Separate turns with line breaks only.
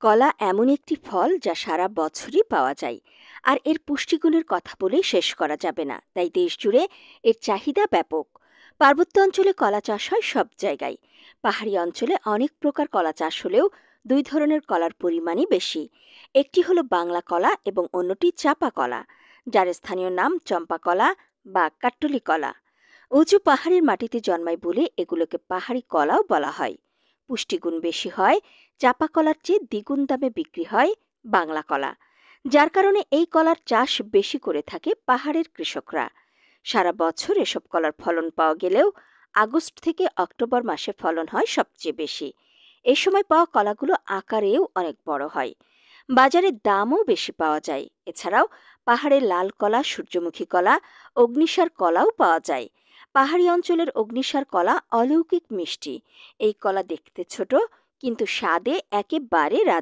কলা এমন একটি ফল যা সারা বছরই পাওয়া যায়, আর এর পুষ্টিগুণের কথা বলেই শেষ করা যাবে না। তাই দেশজুড়ে এর চাহিদা ব্যাপক। পার্বত্য অঞ্চলে কলা চাষ হয় সব জায়গায়। পাহাড়ি অঞ্চলে অনেক প্রকার কলা চাষ হলেও দুই ধরনের কলার পরিমাণই বেশি। একটি হলো বাংলা কলা এবং অন্যটি চাপা কলা, যার স্থানীয় নাম চম্পা কলা বা কাট্টলি কলা। উঁচু পাহাড়ের মাটিতে জন্মায় বলে এগুলোকে পাহাড়ি কলাও বলা হয়। পুষ্টিগুণ বেশি হয়, চাপা কলার চেয়ে দ্বিগুণ দামে বিক্রি হয় বাংলা কলা, যার কারণে এই কলার চাষ বেশি করে থাকে পাহাড়ের কৃষকরা। সারা বছর এসব কলার ফলন পাওয়া গেলেও আগস্ট থেকে অক্টোবর মাসে ফলন হয় সবচেয়ে বেশি। এই সময় পাওয়া কলাগুলো আকারেও অনেক বড় হয়, বাজারে দামও বেশি পাওয়া যায়। এছাড়াও পাহাড়ের লাল কলা, সূর্যমুখী কলা, অগ্নিসার কলাও পাওয়া যায়। পাহাড়ি অঞ্চলের অগ্নিসার কলা অলৌকিক মিষ্টি। এই কলা দেখতে ছোট, কিন্তু স্বাদে একেবারে